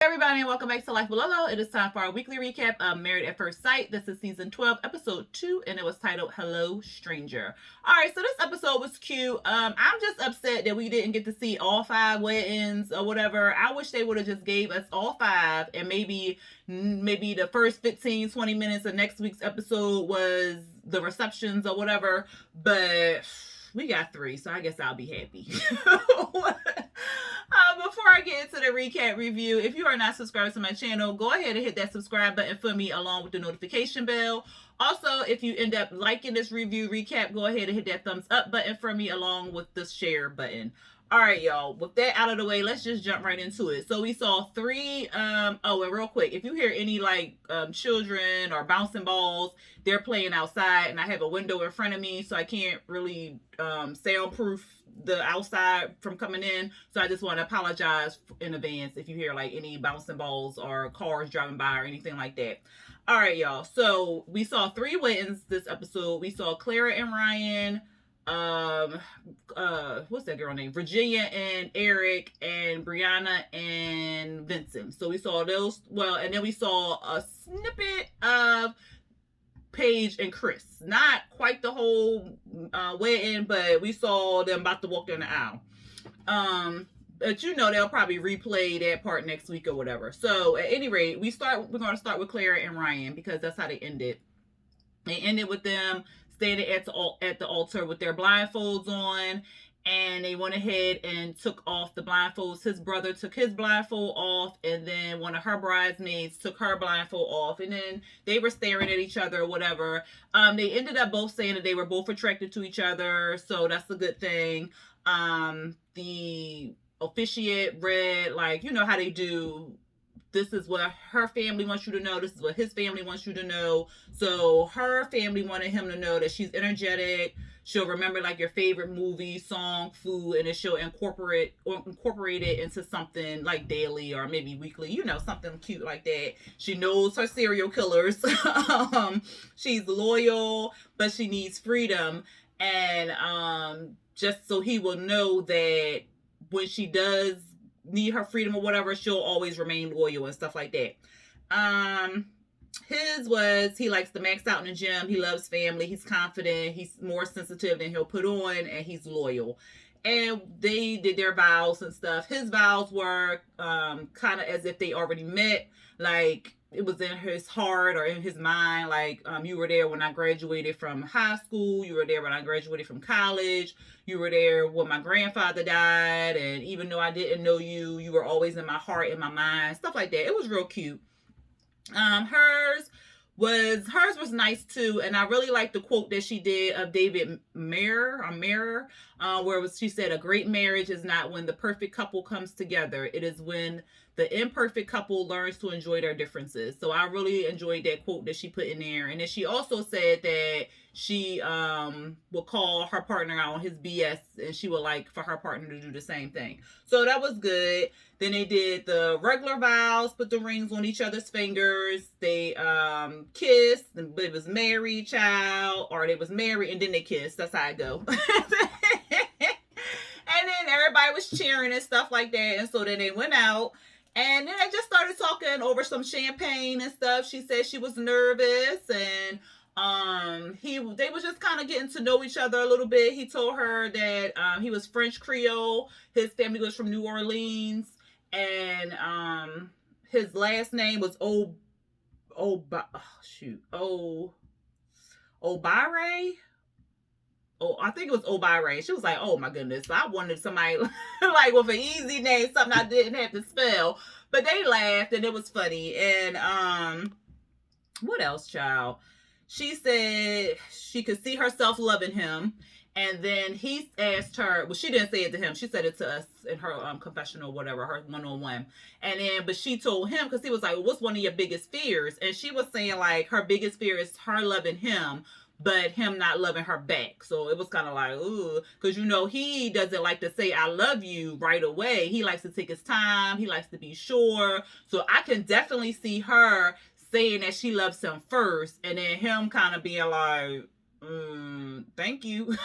Everybody, and welcome back to Life with Lolo. It is time for our weekly recap of Married at First Sight. This is season 12, episode 2, and it was titled Hello Stranger. Alright, so this episode was cute. I'm just upset that we didn't get to see all 5 weddings or whatever. I wish they would have just gave us all 5, and maybe the first 15-20 minutes of next week's episode was the receptions or whatever, but we got 3, so I guess I'll be happy. Before I get into the recap review, if you are not subscribed to my channel, go ahead and hit that subscribe button for me along with the notification bell. Also, if you end up liking this review recap, go ahead and hit that thumbs up button for me along with the share button. All right, y'all. With that out of the way, let's just jump right into it. So we saw 3. And real quick, if you hear any children or bouncing balls, they're playing outside, and I have a window in front of me, so I can't really soundproof the outside from coming in. So I just want to apologize in advance if you hear any bouncing balls or cars driving by or anything like that. All right, y'all. So we saw 3 weddings this episode. We saw Clara and Ryan. What's that girl name? Virginia and Erick, and Brianna and Vincent. So we saw those. Well, and then we saw a snippet of Paige and Chris. Not quite the whole wedding, but we saw them about to walk down the aisle. But they'll probably replay that part next week or whatever. So at any rate, we're going to start with Clara and Ryan because that's how they ended. They ended with them standing at the altar with their blindfolds on, and they went ahead and took off the blindfolds. His brother took his blindfold off, and then one of her bridesmaids took her blindfold off, and then they were staring at each other or whatever. They ended up both saying that they were both attracted to each other, so that's a good thing. The officiate read, how they do, this is what her family wants you to know, this is what his family wants you to know. So her family wanted him to know that she's energetic, she'll remember your favorite movie, song, food, and then she'll incorporate it into something daily or maybe weekly, something cute like that. She knows her serial killers. She's loyal, but she needs freedom, and just so he will know that when she does need her freedom or whatever, she'll always remain loyal and stuff like that. His was, he likes to max out in the gym, he loves family, he's confident, he's more sensitive than he'll put on, and he's loyal. And they did their vows and stuff. His vows were kind of as if they already met, it was in his heart or in his mind, you were there when I graduated from high school, you were there when I graduated from college, you were there when my grandfather died, and even though I didn't know you, you were always in my heart, in my mind, stuff like that. It was real cute. Hers was nice too, and I really liked the quote that she did of David Mayer, where she said, "A great marriage is not when the perfect couple comes together. It is when the imperfect couple learns to enjoy their differences." So I really enjoyed that quote that she put in there. And then she also said that she will call her partner out on his BS, and she would like for her partner to do the same thing. So that was good. Then they did the regular vows, put the rings on each other's fingers. They kissed, and it was married, child, or they was married and then they kissed. That's how I go. And then everybody was cheering and stuff like that. And so then they went out. And then they just started talking over some champagne and stuff. She said she was nervous, and they was just kind of getting to know each other a little bit. He told her that he was French Creole. His family was from New Orleans, and his last name was Obire. Oh, I think it was Obire. She was like, "Oh my goodness." So I wanted somebody with an easy name, something I didn't have to spell. But they laughed and it was funny. And what else, child? She said she could see herself loving him. And then he asked her, well, she didn't say it to him. She said it to us in her confessional, whatever, her one-on-one. And then, but she told him, because he was like, well, what's one of your biggest fears? And she was saying her biggest fear is her loving him, but him not loving her back. So it was kind of like, ooh, because he doesn't like to say I love you right away. He likes to take his time. He likes to be sure. So I can definitely see her saying that she loves him first, and then him kind of being like, thank you.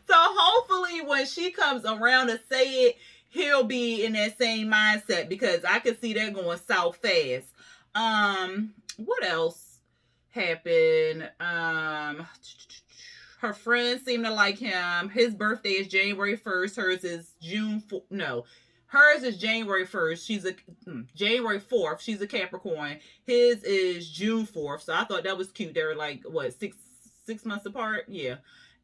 So hopefully when she comes around to say it, he'll be in that same mindset, because I could see that going south fast. What else happened? Her friends seem to like him. His birthday is January 1st. Hers is hers is January 1st. She's a January 4th. She's a Capricorn. His is June 4th. So I thought that was cute. They were like, what, six months apart? Yeah.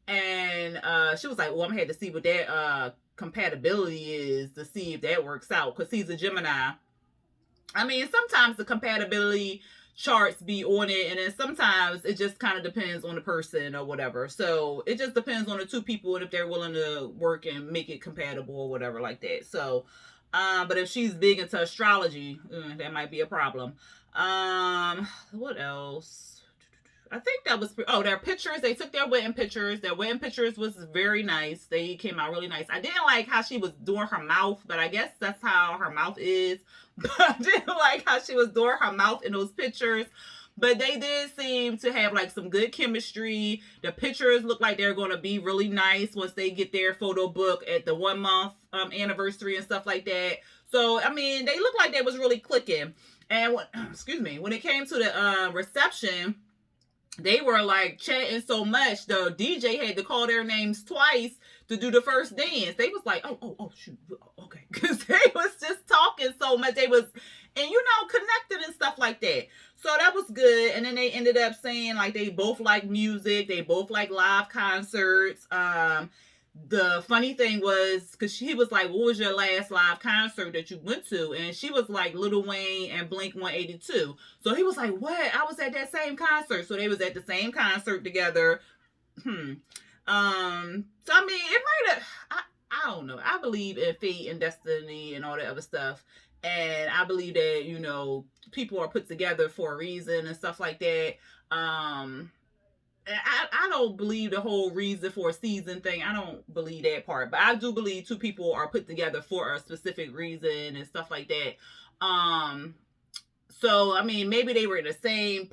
And she was like, well, I'm gonna have to see what that compatibility is to see if that works out, because he's a Gemini. I mean, sometimes the compatibility charts be on it, and then sometimes it just kind of depends on the person or whatever. So it just depends on the two people and if they're willing to work and make it compatible or whatever like that. So but if she's big into astrology, that might be a problem. What else? I think that was, their pictures. They took their wedding pictures. Their wedding pictures was very nice. They came out really nice. I didn't like how she was doing her mouth, but I guess that's how her mouth is. But I didn't like how she was doing her mouth in those pictures. But they did seem to have like some good chemistry. The pictures look like they're going to be really nice once they get their photo book at the 1 month anniversary and stuff like that. So, I mean, they look like they was really clicking. And when it came to the reception, they were like chatting so much, the DJ had to call their names twice to do the first dance. They was like, oh shoot, okay, because they was just talking so much. They was, and connected and stuff like that. So that was good. And then they ended up saying like they both like music, they both like live concerts. The funny thing was, because she was like, what was your last live concert that you went to? And she was like, Lil Wayne and Blink 182. So he was like, what? I was at that same concert. So they was at the same concert together. So I mean, it might have, I don't know. I believe in fate and destiny and all that other stuff. And I believe that, people are put together for a reason and stuff like that. I don't believe the whole reason for a season thing. I don't believe that part. But I do believe two people are put together for a specific reason and stuff like that. So, I mean, maybe they were in the same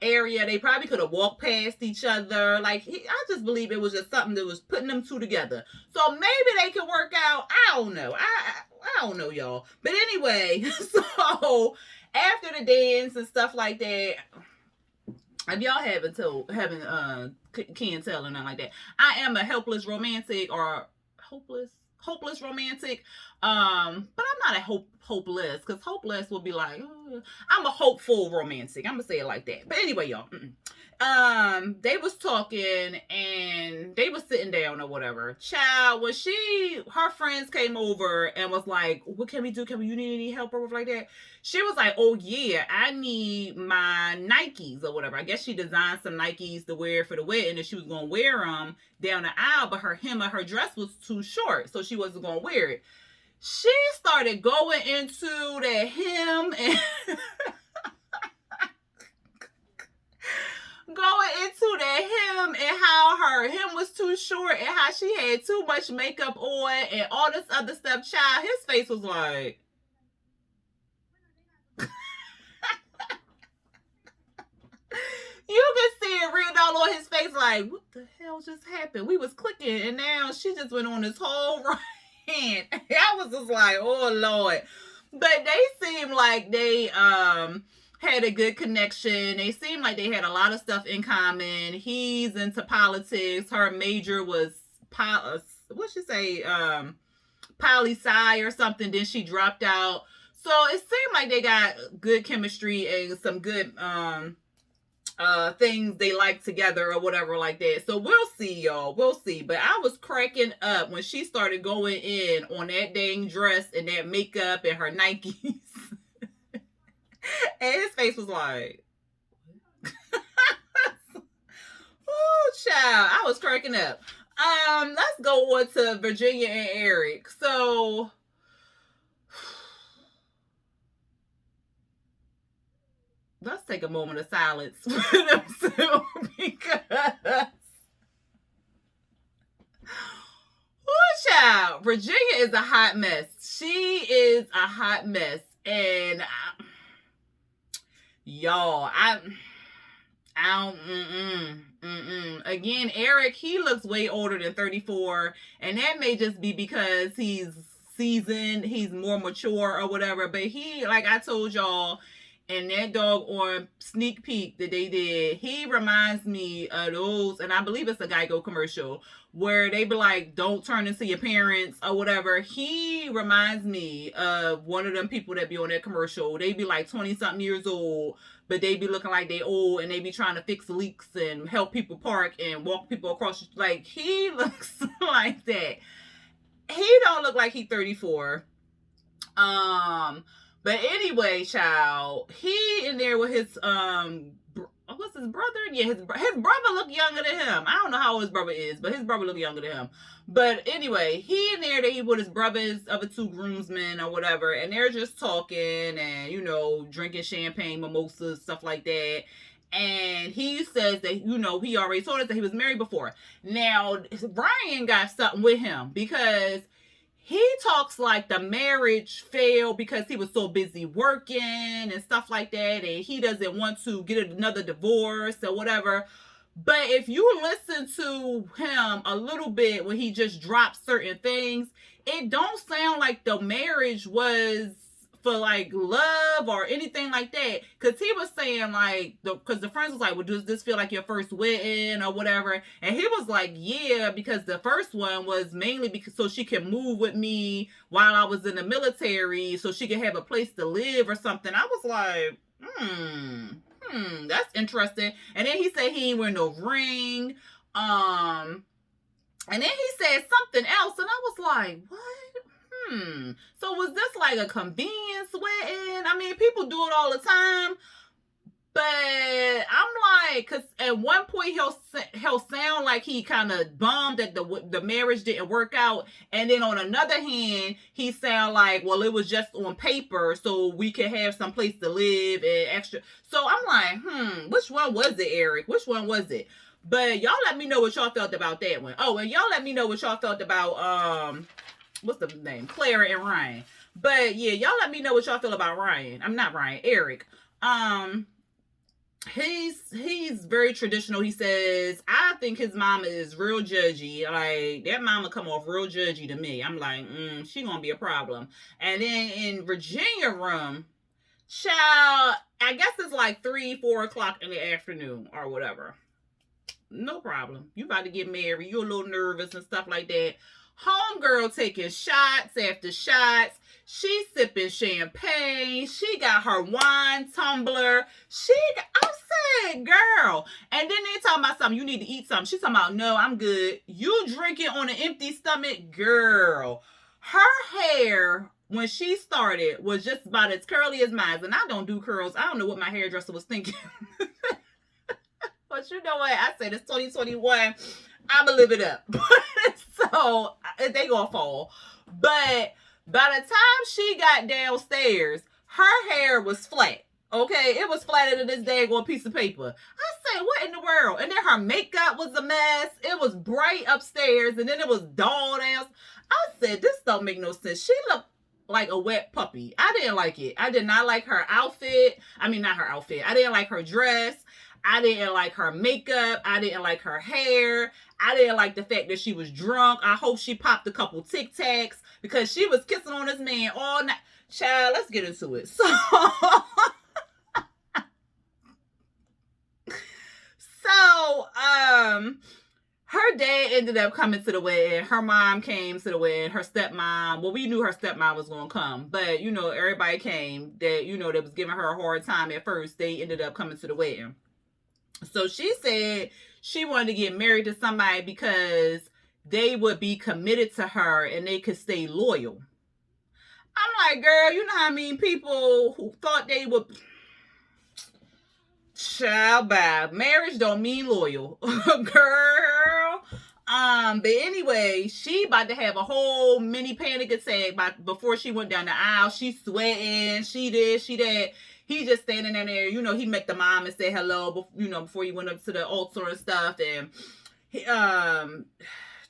area. They probably could have walked past each other. Like, I just believe it was just something that was putting them two together. So maybe they could work out. I don't know. I don't know, y'all. But anyway, so after the dance and stuff like that, if y'all haven't can't tell or nothing like that, I am a helpless romantic or hopeless romantic. But I'm not a hopeless, because hopeless will be like, I'm a hopeful romantic. I'm gonna say it like that. But anyway, y'all, they was talking and they was sitting down or whatever. Child, when her friends came over and was like, what can we do? You need any help or whatever like that? She was like, oh yeah, I need my Nikes or whatever. I guess she designed some Nikes to wear for the wedding, and she was gonna wear them down the aisle, but her dress was too short, so she wasn't gonna wear it. She started going into that hem and going into that hem and how her hem was too short and how she had too much makeup on and all this other stuff. Child, his face was like, you can see it written all on his face, like, what the hell just happened? We was clicking, and now she just went on this whole rant. I was just like, oh Lord. But they seemed like they had a good connection. They seemed like they had a lot of stuff in common. He's into politics. Her major was poli-sci or something. Then she dropped out. So it seemed like they got good chemistry and some good things they like together or whatever like that. So we'll see, y'all. We'll see. But I was cracking up when she started going in on that dang dress and that makeup and her Nikes. And his face was like, oh child, I was cracking up. Let's go on to Virginia and Eric. So let's take a moment of silence for them two, because child, Virginia is a hot mess. She is a hot mess. And y'all, I don't, again, Eric, he looks way older than 34, and that may just be because he's seasoned, he's more mature or whatever. But he, like I told y'all, and that dog on sneak peek that they did, he reminds me of those, and I believe it's a Geico commercial where they be like, don't turn into your parents or whatever. He reminds me of one of them people that be on that commercial. They be like 20 something years old, but they be looking like they old, and they be trying to fix leaks and help people park and walk people across. Like, he looks like that. He don't look like he 34. But anyway, child, he in there with his what's his brother? Yeah, his brother look younger than him. I don't know how old his brother is, but his brother look younger than him. But anyway, he in there, he with his brother's other two groomsmen or whatever, and they're just talking and, you know, drinking champagne, mimosas, stuff like that. And he says that, you know, he already told us that he was married before. Now, Brian got something with him because he talks like the marriage failed because he was so busy working and stuff like that, and he doesn't want to get another divorce or whatever. But if you listen to him a little bit when he just drops certain things, it don't sound like the marriage was for like love or anything like that. Because he was saying like, because the friends was like, well, does this feel like your first wedding or whatever? And he was like, yeah, because the first one was mainly because so she could move with me while I was in the military, so she could have a place to live or something. I was like, that's interesting. And then he said he ain't wearing no ring. And then he said something else, and I was like, what? So was this like a convenience wedding? I mean, people do it all the time, but I'm like, cause at one point he'll sound like he kind of bummed that the marriage didn't work out, and then on another hand, he sound like, well, it was just on paper, so we could have some place to live and extra. So I'm like, which one was it, Eric? Which one was it? But y'all let me know what y'all felt about that one. Oh, and y'all let me know what y'all felt about what's the name? Clara and Ryan. But yeah, y'all let me know what y'all feel about Ryan. I'm not Ryan, Eric. He's very traditional. He says, I think his mama is real judgy. Like, that mama come off real judgy to me. I'm like, she gonna be a problem. And then in Virginia room, child, I guess it's like 3-4 o'clock in the afternoon or whatever. No problem. You about to get married. You're a little nervous and stuff like that. Homegirl taking shots after shots. She's sipping champagne. She got her wine tumbler. I said, girl. And then they talking about something. You need to eat something. She's talking about, no, I'm good. You drinking on an empty stomach? Girl. Her hair, when she started, was just about as curly as mine. And I don't do curls. I don't know what my hairdresser was thinking. But you know what? I said it's 2021. I'ma live it up. So they gonna fall. But by the time she got downstairs, her hair was flat. Okay, it was flatter than this daggone piece of paper. I said, what in the world? And then her makeup was a mess. It was bright upstairs, and then it was dull down. I said, this don't make no sense. She looked like a wet puppy. I didn't like it. I did not like her outfit. I mean, not her outfit. I didn't like her dress. I didn't like her makeup. I didn't like her hair. I didn't like the fact that she was drunk. I hope she popped a couple Tic Tacs because she was kissing on this man all night. Child, let's get into it. So, her dad ended up coming to the wedding. Her mom came to the wedding. Her stepmom, well, we knew her stepmom was going to come, but, you know, everybody came that, you know, that was giving her a hard time at first. They ended up coming to the wedding. So she said she wanted to get married to somebody because they would be committed to her and they could stay loyal. I'm like, girl, you know how many people who thought they would... Child, bye. Marriage don't mean loyal. Girl. But anyway, she about to have a whole mini panic attack before she went down the aisle. She sweating. She this, she that. He just standing in there, you know, he met the mom and said hello, you know, before he went up to the altar and stuff. And he,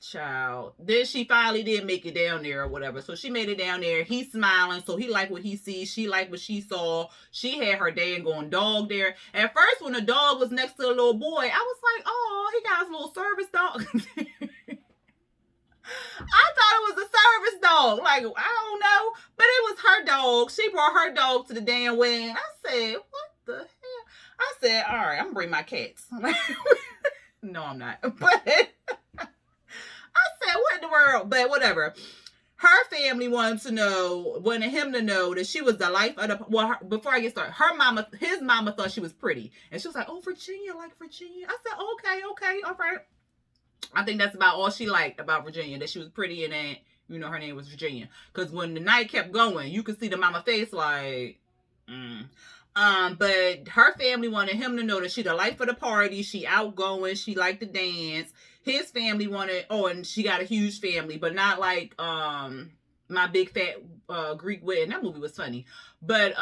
child, then she finally did make it down there or whatever. So she made it down there. He's smiling, so he liked what he sees. She liked what she saw. She had her dang dog there. At first, when the dog was next to the little boy, I was like, oh, he got his little service dog. I thought it was a service dog. Like, I don't know. But it was her dog. She brought her dog to the damn wedding. I said, what the hell? I said, all right, I'm going to bring my cats. No, I'm not. But I said, what in the world? But whatever. Her family wanted him to know that she was the life of the, well, before I get started, his mama thought she was pretty. And she was like, oh, Virginia, like Virginia. I said, okay, all right. I think that's about all she liked about Virginia, that she was pretty and that, you know, her name was Virginia. Because when the night kept going, you could see the mama face like, but her family wanted him to know that she the life of the party. She outgoing. She liked to dance. His family wanted, and she got a huge family, but not like, My Big Fat Greek Wedding. That movie was funny, but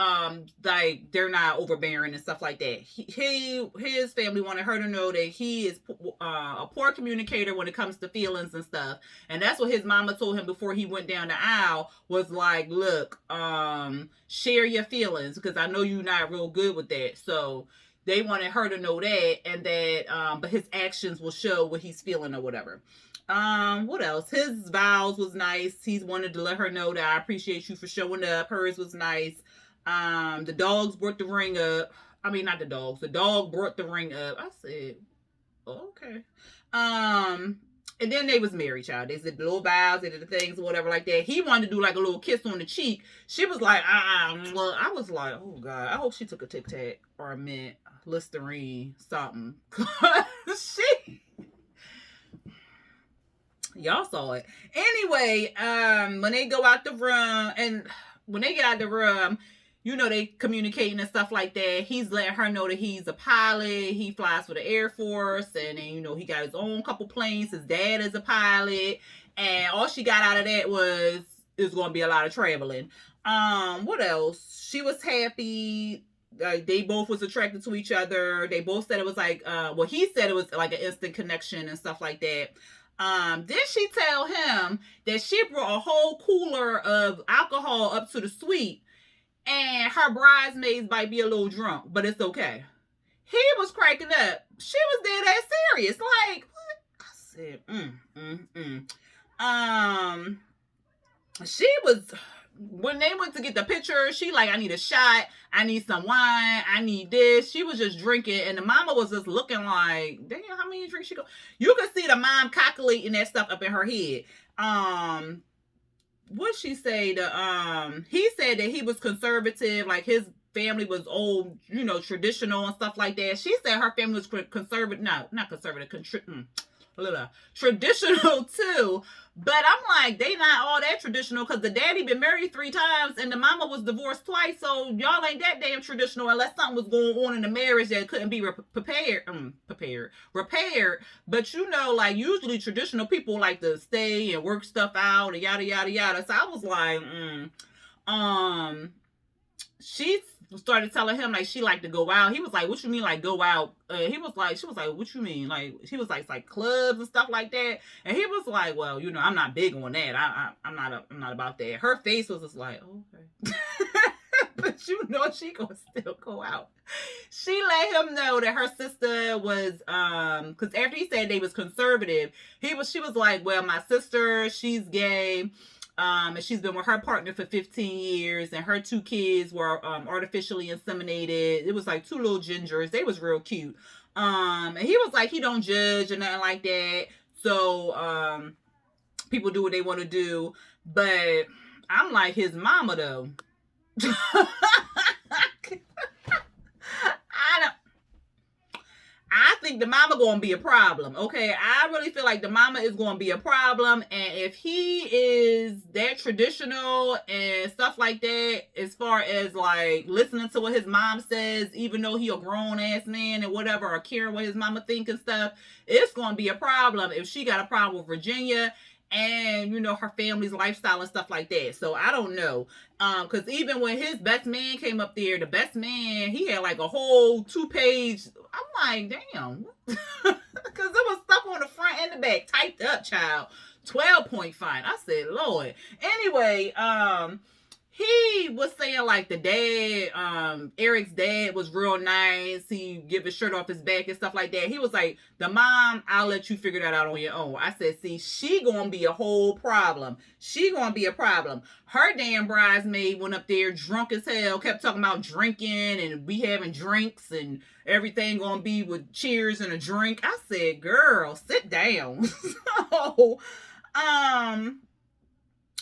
like they're not overbearing and stuff like that. His family wanted her to know that he is a poor communicator when it comes to feelings and stuff, and that's what his mama told him before he went down the aisle. Was like, look, share your feelings because I know you're not real good with that. So they wanted her to know that, and that but his actions will show what he's feeling or whatever. What else? His vows was nice. He's wanted to let her know that I appreciate you for showing up. Hers was nice. The dogs brought the ring up. I mean, not the dogs. The dog brought the ring up. I said, okay. And then they was married, child. They did the little vows, they did the things or whatever like that. He wanted to do like a little kiss on the cheek. She was like, well, I was like, oh God, I hope she took a Tic Tac or a mint, Listerine, something. Y'all saw it. Anyway, when they go out the room, and when they get out the room, you know, they communicating and stuff like that. He's letting her know that he's a pilot. He flies for the Air Force, and then, you know, he got his own couple planes. His dad is a pilot, and all she got out of that was it's going to be a lot of traveling. What else? She was happy. They both was attracted to each other. They both said it was like, he said it was like an instant connection and stuff like that. Then she tell him that she brought a whole cooler of alcohol up to the suite, and her bridesmaids might be a little drunk, but it's okay. He was cracking up. She was dead ass serious. Like, what? I said, she was, when they went to get the picture, she like, I need a shot, I need some wine, I need this. She was just drinking, and the mama was just looking like, damn, how many drinks she go? You could see the mom calculating that stuff up in her head. What'd she say? He said that he was conservative, like his family was old, you know, traditional and stuff like that. She said her family was conservative, no, not conservative, traditional too. But I'm like, they not all that traditional because the daddy been married 3 times and the mama was divorced twice. So y'all ain't that damn traditional unless something was going on in the marriage that couldn't be repaired. But you know, like usually traditional people like to stay and work stuff out and yada yada yada. So I was like, she started telling him like she liked to go out. He was like, what you mean like go out? She was like, what you mean? Like, he was like clubs and stuff like that. And he was like, well, you know, I'm not big on that. I'm not about that. Her face was just like, okay. But you know, she gonna still go out. She let him know that her sister was, because after he said they was conservative, she was like, well, my sister, she's gay. And she's been with her partner for 15 years, and her 2 kids were artificially inseminated. It was like 2 little gingers. They was real cute. And he was like, he don't judge or nothing like that. So people do what they want to do. But I'm like, his mama though. I think the mama gonna be a problem. Okay, I really feel like the mama is gonna be a problem, and if he is that traditional and stuff like that, as far as like listening to what his mom says, even though he a grown ass man and whatever, or caring what his mama think and stuff, it's gonna be a problem if she got a problem with Virginia and, you know, her family's lifestyle and stuff like that. So I don't know. Because even when his best man came up there, the best man, he had like a whole 2-page. I'm like, damn. Because there was stuff on the front and the back typed up, child. 12-point fine. I said, Lord. Anyway, he was saying like the dad, Erick's dad was real nice. He give his shirt off his back and stuff like that. He was like, the mom, I'll let you figure that out on your own. I said, see, she gonna be a whole problem. She gonna be a problem. Her damn bridesmaid went up there drunk as hell, kept talking about drinking and we having drinks and everything gonna be with cheers and a drink. I said, girl, sit down. So,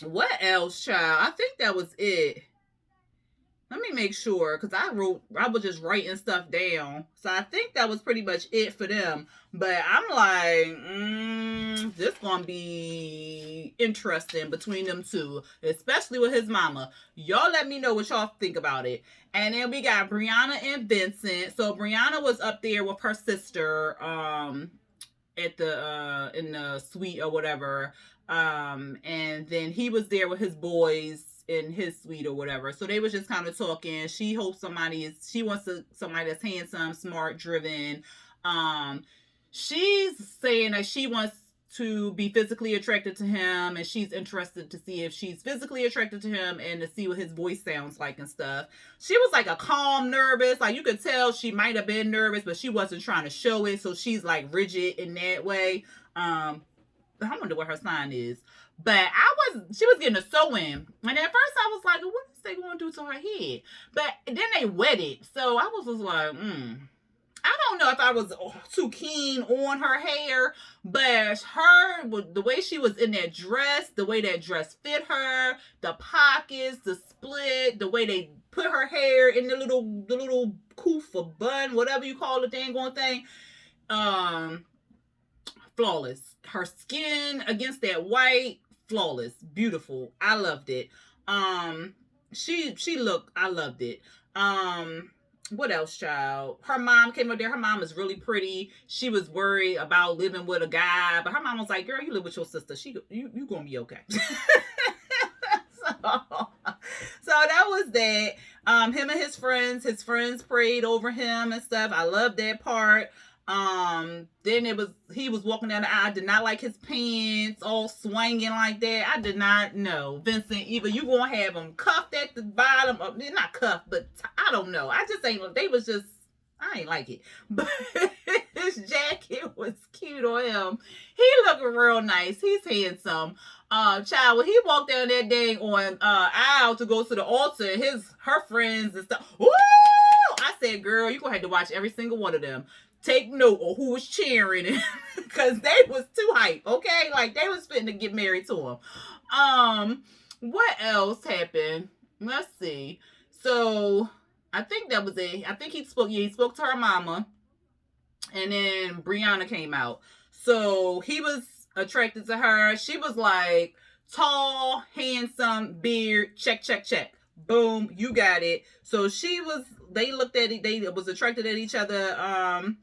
what else, child? I think that was it. Let me make sure, because I was just writing stuff down. So I think that was pretty much it for them. But I'm like, this gonna be interesting between them two, especially with his mama. Y'all let me know what y'all think about it. And then we got Brianna and Vincent. So Brianna was up there with her sister, at the in the suite or whatever. And then he was there with his boys in his suite or whatever. So they was just kind of talking. She hopes she wants somebody that's handsome, smart, driven. She's saying that she wants to be physically attracted to him, and she's interested to see if she's physically attracted to him and to see what his voice sounds like and stuff. She was like a calm, nervous, like you could tell she might have been nervous, but she wasn't trying to show it. So she's like rigid in that way. I wonder what her sign is. But she was getting a sew-in. And at first I was like, what is they going to do to her head? But then they wetted. So I was just like, I don't know if I was too keen on her hair. But the way she was in that dress, the way that dress fit her, the pockets, the split, the way they put her hair in the little coof or bun, whatever you call the dang on thing. Flawless. Her skin against that white, flawless, beautiful. I loved it. She looked, I loved it. What else, child? Her mom came up there. Her mom is really pretty. She was worried about living with a guy, but her mom was like, girl, you live with your sister. You gonna be okay. So that was that. Him and his friends prayed over him and stuff. I love that part. Then he was walking down the aisle. I did not like his pants all swinging like that. I did not know. Vincent, either you gonna have him cuffed at the bottom, or not cuffed, but I don't know. I just ain't, I ain't like it. But his jacket was cute on him. He looking real nice. He's handsome. Child, when he walked down that dang on aisle to go to the altar, her friends and stuff. Woo! I said, girl, you gonna have to watch every single one of them. Take note of who was cheering, because they was too hype, okay? Like, they was fitting to get married to him. What else happened? Let's see. So, I think that was it. I think he spoke to her mama, and then Brianna came out. So, he was attracted to her. She was like, tall, handsome, beard, check, check, check. Boom, you got it. So, they looked at it, they was attracted at each other,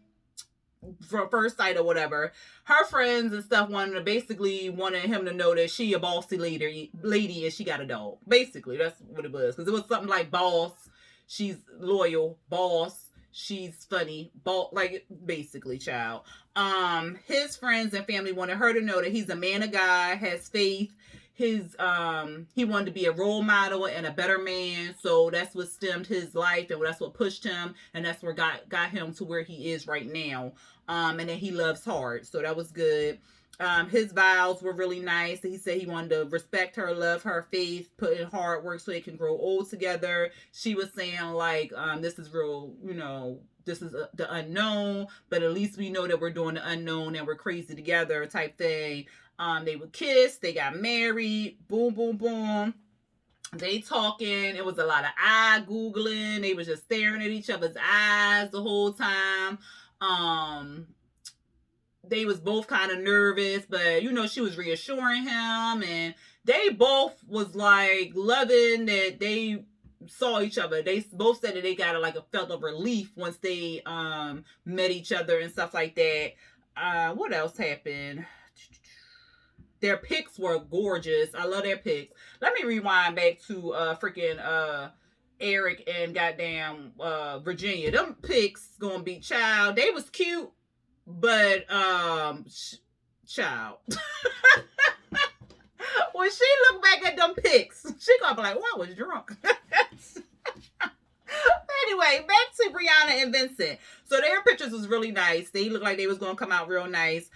for first sight or whatever. Her friends and stuff wanted him to know that she a bossy lady and she got a dog. Basically, that's what it was. Because it was something like boss, she's loyal, boss, she's funny, like basically, child. His friends and family wanted her to know that he's a man of God, has faith. He wanted to be a role model and a better man, so that's what stemmed his life, and that's what pushed him, and that's what got him to where he is right now. And then he loves hard, so that was good. His vows were really nice. He said he wanted to respect her, love her, faith, put in hard work so they can grow old together. She was saying like, this is real, this is the unknown, but at least we know that we're doing the unknown and we're crazy together type thing. They would kiss, they got married, boom, boom, boom. They talking. It was a lot of eye googling. They was just staring at each other's eyes the whole time. They was both kind of nervous, but she was reassuring him, and they both was like loving that they saw each other. They both said that they got a felt of relief once they met each other and stuff like that. What else happened? Their pics were gorgeous. I love their pics. Let me rewind back to freaking Erick and goddamn Virginia. Them pics gonna be child. They was cute, but child. when she look back at them pics, she gonna be like, well, I was drunk. Anyway, back to Brianna and Vincent. So their pictures was really nice. They looked like they was gonna come out real nice.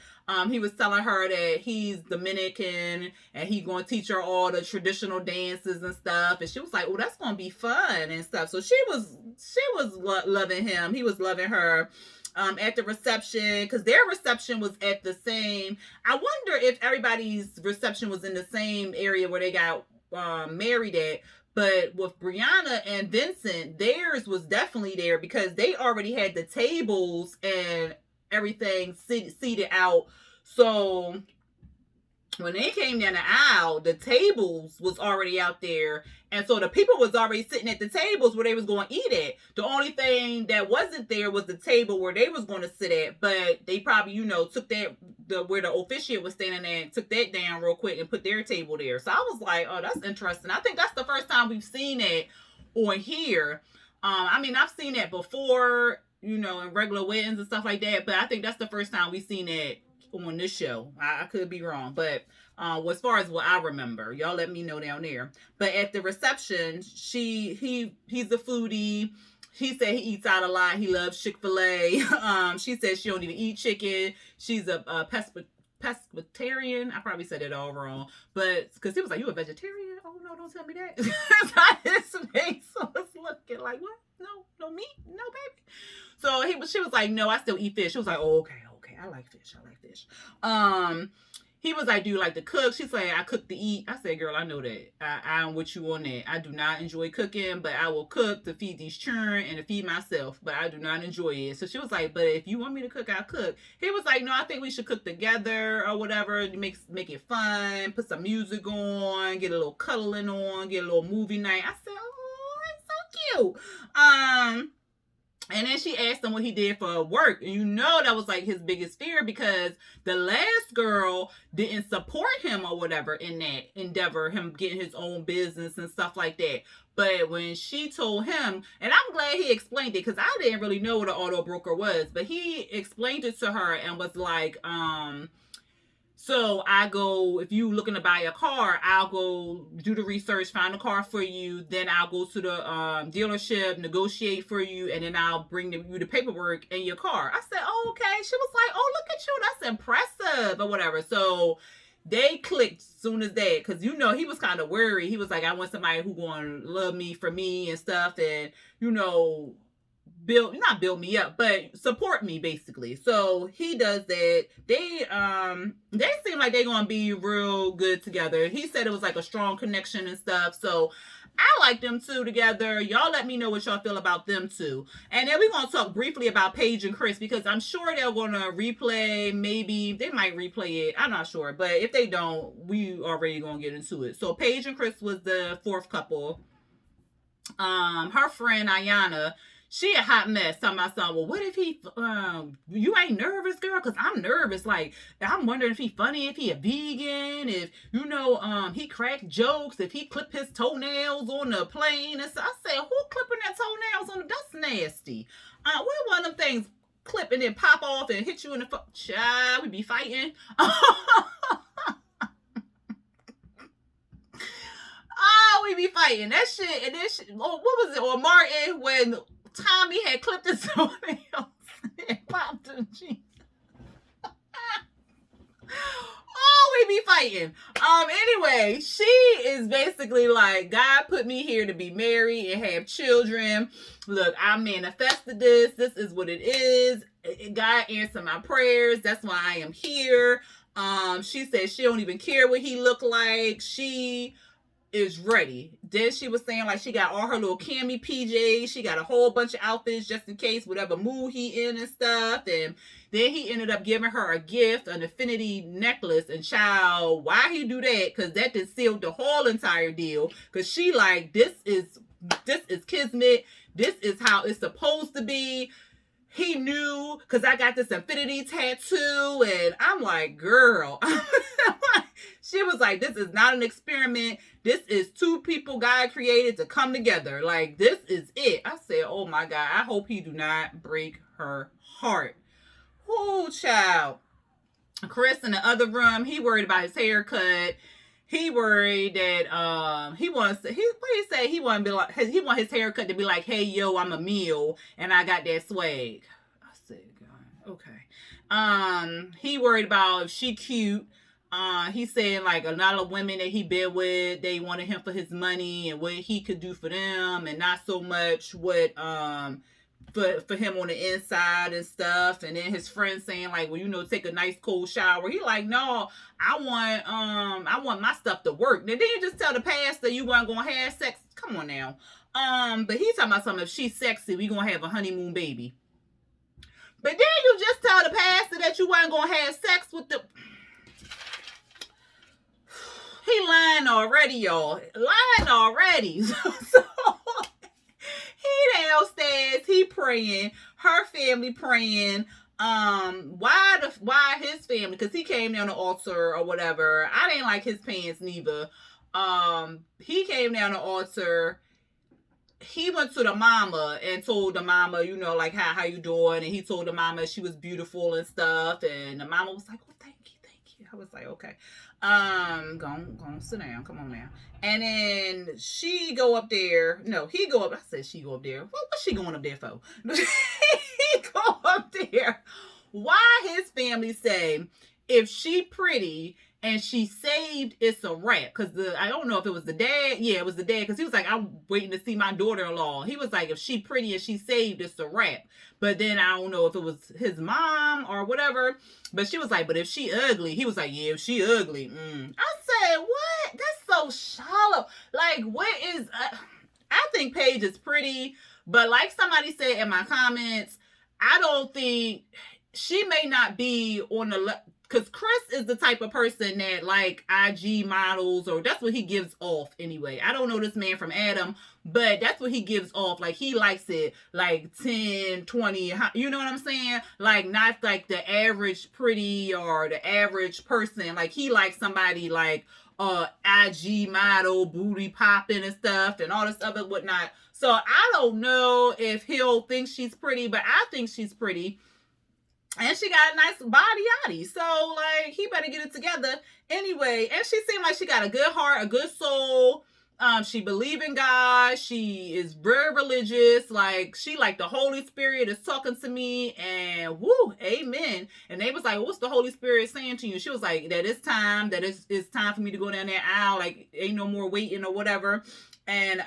He was telling her that he's Dominican and he gonna teach her all the traditional dances and stuff. And she was like, "Oh, that's gonna be fun and stuff." So she was loving him. He was loving her. At the reception, because their reception was at the same. I wonder if everybody's reception was in the same area where they got married at. But with Brianna and Vincent, theirs was definitely there because they already had the tables and everything seated out. So when they came down the aisle, the tables was already out there. And so the people was already sitting at the tables where they was going to eat at. The only thing that wasn't there was the table where they was going to sit at. But they probably, took that, where the officiant was standing at, took that down real quick and put their table there. So I was like, oh, that's interesting. I think that's the first time we've seen it on here. I've seen it before, in regular weddings and stuff like that. But I think that's the first time we've seen it on this show. I could be wrong. But as far as what I remember, y'all let me know down there. But at the reception, he's a foodie. He said he eats out a lot. He loves Chick-fil-A. She said she don't even eat chicken. She's a pescatarian. I probably said it all wrong. But because he was like, "You a vegetarian?" Oh no, don't tell me that. His face was looking like, what? No meat? No, baby. So she was like, "No, I still eat fish." She was like, "Oh, okay. I like fish. He was like, "Do you like to cook?" She's like, "I cook to eat." I said, "Girl, I know that. I'm with you on that. I do not enjoy cooking, but I will cook to feed these children and to feed myself, but I do not enjoy it." So she was like, "But if you want me to cook, I'll cook." He was like, "No, I think we should cook together or whatever. Make it fun, put some music on, get a little cuddling on, get a little movie night." I said, "Oh, that's so cute." And then she asked him what he did for work. And that was like his biggest fear because the last girl didn't support him or whatever in that endeavor, him getting his own business and stuff like that. But when she told him, and I'm glad he explained it because I didn't really know what an auto broker was, but he explained it to her and was like, so I go, if you looking to buy a car, I'll go do the research, find a car for you. Then I'll go to the dealership, negotiate for you, and then I'll bring you the paperwork in your car. I said, "Oh, okay." She was like, "Oh, look at you. That's impressive," or whatever. So they clicked soon as that because, he was kind of worried. He was like, "I want somebody who going to love me for me and stuff and, not build me up, but support me basically." So he does that. They seem like they're gonna be real good together. He said it was like a strong connection and stuff. So I like them two together. Y'all let me know what y'all feel about them two. And then we're gonna talk briefly about Paige and Chris because I'm sure they're gonna replay. Maybe they might replay it. I'm not sure, but if they don't, we already gonna get into it. So Paige and Chris was the fourth couple. Her friend Ayana, she a hot mess. Talking about something. "Well, what if he, you ain't nervous, girl? Because I'm nervous. Like, I'm wondering if he funny, if he a vegan, if, he crack jokes, if he clip his toenails on the plane." And so I said, "Who clipping their toenails on the, that's nasty. What one of them things clip and then pop off and hit you in the child, we be fighting." Oh, we be fighting. That shit, and this shit, what was it? Or Martin, when Tommy had clipped his toenails and popped the jeans. Oh, we be fighting. Anyway, she is basically like, "God put me here to be married and have children. Look, I manifested this. This is what it is. God answered my prayers. That's why I am here." She said she don't even care what he looked like. She is ready. Then she was saying like she got all her little cami PJs. She got a whole bunch of outfits just in case whatever mood he in and stuff. And then he ended up giving her a gift, an infinity necklace. And child, why he do that? Because that just sealed the whole entire deal. Because she like, this is kismet. This is how it's supposed to be. He knew because I got this infinity tattoo. And I'm like, girl. She was like, "This is not an experiment. This is two people God created to come together. Like, this is it." I said, "Oh my God, I hope he do not break her heart." Oh, child. Chris in the other room, he worried about his haircut. he worried that he wants to, what did he say? He want to be like, he want his haircut to be like, hey yo, I'm a meal and I got that swag. I said, God, okay. He worried about if she cute. He said like a lot of women that he been with, they wanted him for his money and what he could do for them, and not so much what for him on the inside and stuff. And then his friend saying like, well, you know, take a nice cold shower. He like, no, I want my stuff to work. Now, didn't you just tell the pastor you weren't gonna have sex? Come on now. But he's talking about something, if she's sexy, we gonna have a honeymoon baby. But then you just tell the pastor that you weren't gonna have sex with the. He lying already, y'all. Lying already. So he downstairs, he praying, her family praying. Why his family? Because he came down the altar or whatever. I didn't like his pants neither. He came down the altar. He went to the mama and told the mama, you know, like how you doing? And he told the mama she was beautiful and stuff. And the mama was like, well, thank you. I was like, okay. Go sit down. Come on now. And then she go up there. No, he go up. I said she go up there. What's she going up there for? He go up there. Why his family say if she pretty and she saved, it's a wrap? Because I don't know if it was the dad. Yeah, it was the dad. Because he was like, I'm waiting to see my daughter-in-law. He was like, if she pretty and she saved, it's a wrap. But then I don't know if it was his mom or whatever. But she was like, but if she ugly, he was like, yeah, if she ugly. I said, what? That's so shallow. Like, what is... I think Paige is pretty. But like somebody said in my comments, I don't think... She may not be on the... Because Chris is the type of person that like IG models, or that's what he gives off anyway. I don't know this man from Adam, but that's what he gives off. Like he likes it like 10, 20, you know what I'm saying? Like not like the average pretty or the average person. Like he likes somebody like IG model, booty popping and stuff and all this other whatnot. So I don't know if he'll think she's pretty, but I think she's pretty. And she got a nice body. So, like, he better get it together. Anyway, and she seemed like she got a good heart, a good soul. She believe in God. She is very religious. Like, she like the Holy Spirit is talking to me. And, woo, amen. And they was like, what's the Holy Spirit saying to you? She was like, that it's time. That it's time for me to go down that aisle. Like, ain't no more waiting or whatever. And,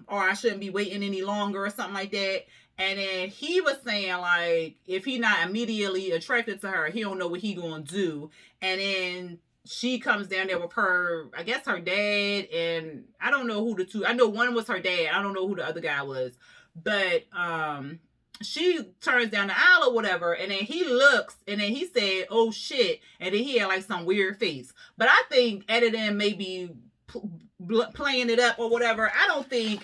or I shouldn't be waiting any longer or something like that. And then he was saying, like, if he not immediately attracted to her, he don't know what he gonna do. And then she comes down there with her, I guess her dad, and I don't know who the two, I know one was her dad. I don't know who the other guy was. But she turns down the aisle or whatever, and then he looks, and then he said, oh shit. And then he had like some weird face. But I think editing maybe playing it up or whatever. I don't think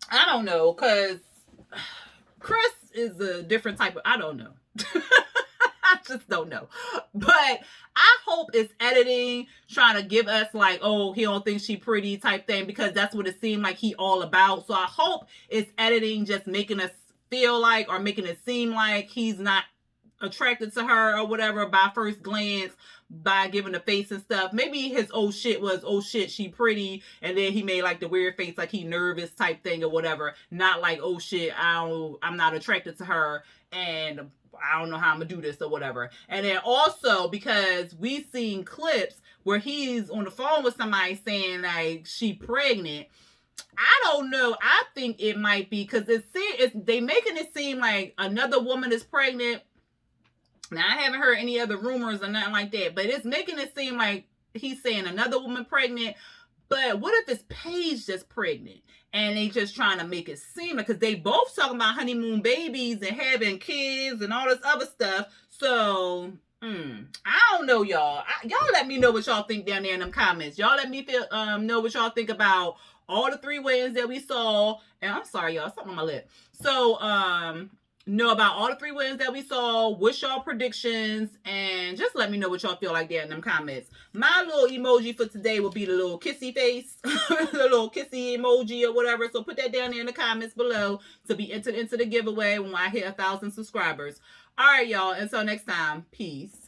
I don't know, because Chris is a different type of... I don't know. I just don't know. But I hope it's editing, trying to give us like, oh, he don't think she pretty type thing, because that's what it seemed like he all about. So I hope it's editing just making us feel like, or making it seem like he's not attracted to her or whatever by first glance, by giving the face and stuff. Maybe his oh shit was, oh shit, she pretty, and then he made like the weird face like he nervous type thing or whatever. Not like, oh shit, I'm not attracted to her and I don't know how I'm gonna do this or whatever. And then also because we've seen clips where he's on the phone with somebody saying like she pregnant. I don't know. I think it might be because they making it seem like another woman is pregnant. Now, I haven't heard any other rumors or nothing like that, but it's making it seem like he's saying another woman pregnant. But what if it's Paige that's pregnant? And they just trying to make it seem like, because they both talking about honeymoon babies and having kids and all this other stuff. So, I don't know, y'all. Y'all let me know what y'all think down there in them comments. Y'all let me know what y'all think about all the 3 weddings that we saw. And I'm sorry, y'all, something on my lip. So, know about all the 3 weddings that we saw. What's y'all predictions? And just let me know what y'all feel like there in them comments. My little emoji for today will be the little kissy face. The little kissy emoji or whatever. So put that down there in the comments below to be entered into the giveaway when I hit 1,000 subscribers. All right, y'all. Until next time. Peace.